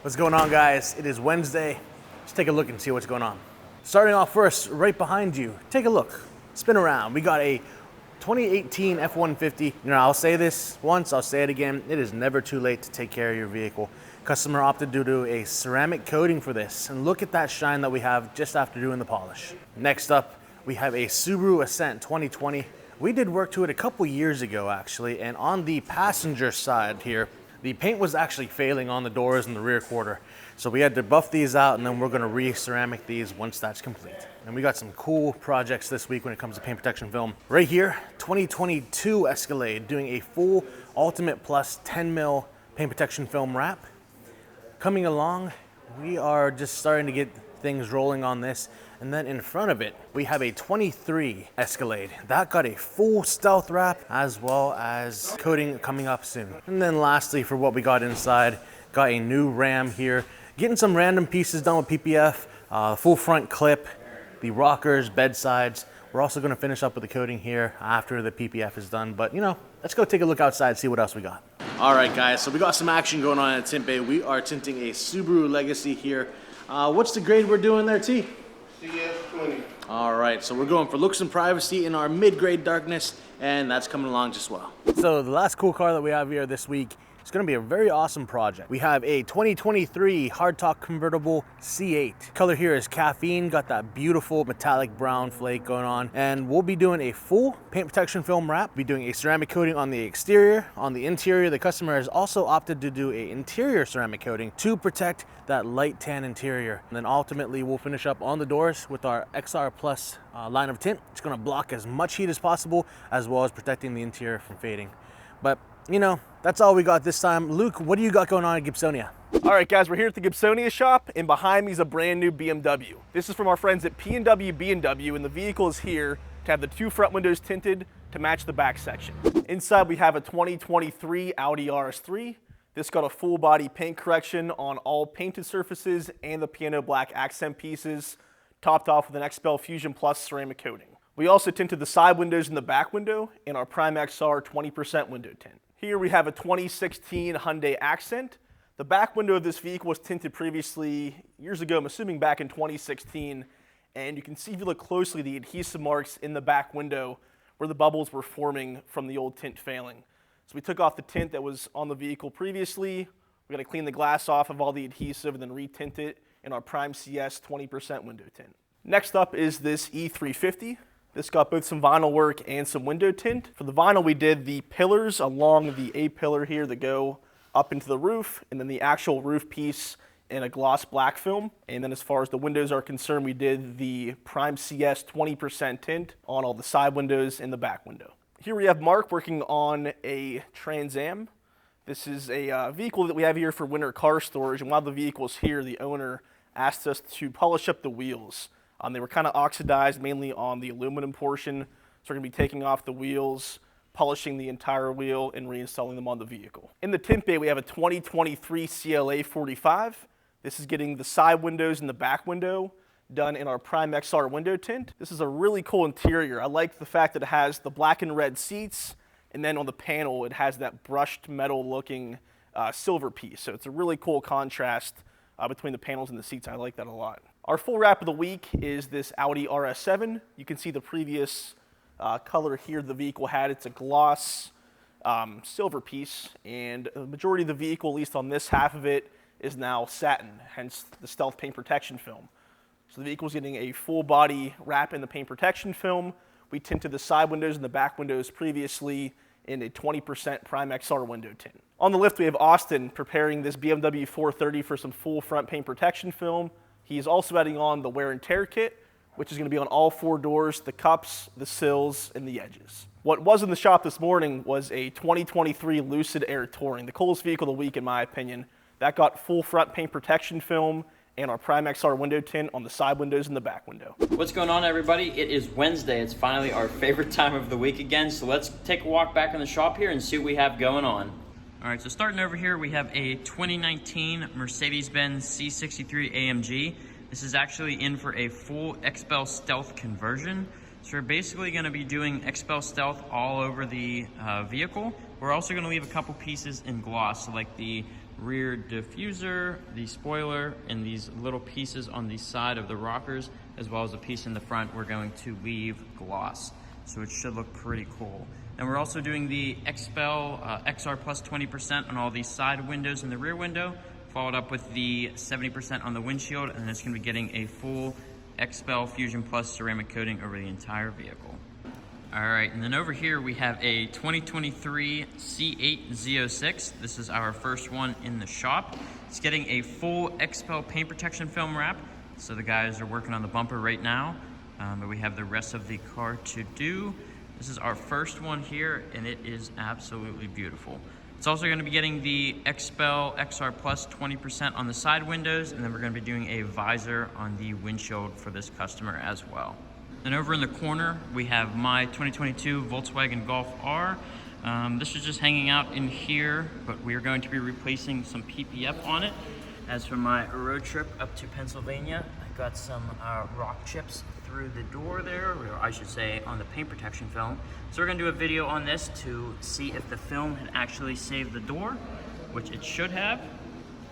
What's going on, guys? It is Wednesday. Let's take a look and see what's going on. Starting off first, right behind you, take a look. Spin around. We got a 2018 F-150. You know, I'll say this once, I'll say it again. It is never too late to take care of your vehicle. Customer opted to do a ceramic coating for this, and look at that shine that we have just after doing the polish. Next up, we have a Subaru Ascent 2020. We did work to it a couple years ago, actually, and on the passenger side here, the paint was actually failing on the doors and the rear quarter. So we had to buff these out, and then we're gonna re-ceramic these once that's complete. And we got some cool projects this week when it comes to paint protection film. Right here, 2022 Escalade, doing a full Ultimate Plus 10 mil paint protection film wrap. Coming along, we are just starting to get things rolling on this. And then in front of it, we have a 23 Escalade. That got a full stealth wrap as well as coating coming up soon. And then lastly, for what we got inside, got a new Ram here. Getting some random pieces done with PPF, full front clip, the rockers, bedsides. We're also gonna finish up with the coating here after the PPF is done. But you know, let's go take a look outside, see what else we got. All right, guys, so we got some action going on at Tint Bay. We are tinting a Subaru Legacy here. What's the grade we're doing there, T? CS20. All right, so we're going for looks and privacy in our mid-grade darkness, and that's coming along just well. So the last cool car that we have here this week, it's gonna be a very awesome project. We have a 2023 Hardtalk Convertible C8. Color here is caffeine, got that beautiful metallic brown flake going on. And we'll be doing a full paint protection film wrap, be doing a ceramic coating on the exterior. On the interior, the customer has also opted to do an interior ceramic coating to protect that light tan interior. And then ultimately, we'll finish up on the doors with our XR Plus line of tint. It's gonna block as much heat as possible, as well as protecting the interior from fading. But you know, that's all we got this time. Luke, what do you got going on at Gibsonia? All right, guys, we're here at the Gibsonia shop, and behind me is a brand new BMW. This is from our friends at P&W B&W, and the vehicle is here to have the two front windows tinted to match the back section. Inside, we have a 2023 Audi RS3. This got a full body paint correction on all painted surfaces and the piano black accent pieces, topped off with an XPEL Fusion Plus ceramic coating. We also tinted the side windows and the back window in our Prime XR 20% window tint. Here we have a 2016 Hyundai Accent. The back window of this vehicle was tinted previously years ago, I'm assuming back in 2016, and you can see if you look closely the adhesive marks in the back window where the bubbles were forming from the old tint failing. So we took off the tint that was on the vehicle previously. We're gonna clean the glass off of all the adhesive and then retint it in our Prime CS 20% window tint. Next up is this E350. This got both some vinyl work and some window tint. For the vinyl, we did the pillars along the A-pillar here that go up into the roof, and then the actual roof piece in a gloss black film. And then as far as the windows are concerned, we did the Prime CS 20% tint on all the side windows and the back window. Here we have Mark working on a Trans Am. This is a vehicle that we have here for winter car storage, and while the vehicle's here, the owner asked us to polish up the wheels. They were kind of oxidized mainly on the aluminum portion, so we're going to be taking off the wheels, polishing the entire wheel, and reinstalling them on the vehicle. In the tint bay, we have a 2023 CLA 45. This is getting the side windows and the back window done in our Prime XR window tint. This is a really cool interior. I like the fact that it has the black and red seats, and then on the panel, it has that brushed metal looking silver piece. So it's a really cool contrast between the panels and the seats. I like that a lot. Our full wrap of the week is this Audi RS7. You can see the previous color here the vehicle had. It's a gloss silver piece, and the majority of the vehicle, at least on this half of it, is now satin, hence the stealth paint protection film. So the vehicle's getting a full body wrap in the paint protection film. We tinted the side windows and the back windows previously in a 20% Prime XR window tint. On the lift, we have Austin preparing this BMW 430 for some full front paint protection film. He's also adding on the wear and tear kit, which is going to be on all four doors, the cups, the sills, and the edges. What was in the shop this morning was a 2023 Lucid Air Touring, the coolest vehicle of the week in my opinion. That got full front paint protection film and our Prime XR window tint on the side windows and the back window. What's going on, everybody? It is Wednesday. It's finally our favorite time of the week again, so let's take a walk back in the shop here and see what we have going on. All right, so starting over here, we have a 2019 Mercedes-Benz C63 AMG. This is actually in for a full XPEL Stealth conversion. So we're basically gonna be doing XPEL Stealth all over the vehicle. We're also gonna leave a couple pieces in gloss, so like the rear diffuser, the spoiler, and these little pieces on the side of the rockers, as well as a piece in the front we're going to leave gloss. So it should look pretty cool. And we're also doing the XPEL XR plus 20% on all these side windows and the rear window, followed up with the 70% on the windshield, and it's gonna be getting a full XPEL Fusion Plus ceramic coating over the entire vehicle. All right, and then over here we have a 2023 C8 Z06. This is our first one in the shop. It's getting a full XPEL paint protection film wrap. So the guys are working on the bumper right now, but we have the rest of the car to do. This is our first one here, and it is absolutely beautiful. It's also going to be getting the XPEL XR Plus 20% on the side windows, and then we're going to be doing a visor on the windshield for this customer as well. Then over in the corner, we have my 2022 Volkswagen Golf R. This is just hanging out in here, but we are going to be replacing some PPF on it. As for my road trip up to Pennsylvania, I got some rock chips through the door there, or I should say on the paint protection film. So we're gonna do a video on this to see if the film had actually saved the door, which it should have,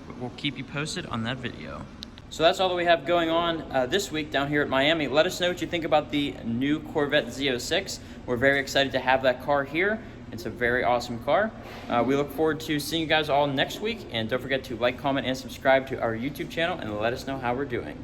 but we'll keep you posted on that video. So that's all that we have going on this week down here at Miami. Let us know what you think about the new Corvette Z06. We're very excited to have that car here. It's a very awesome car. We look forward to seeing you guys all next week, and don't forget to like, comment, and subscribe to our YouTube channel, and let us know how we're doing.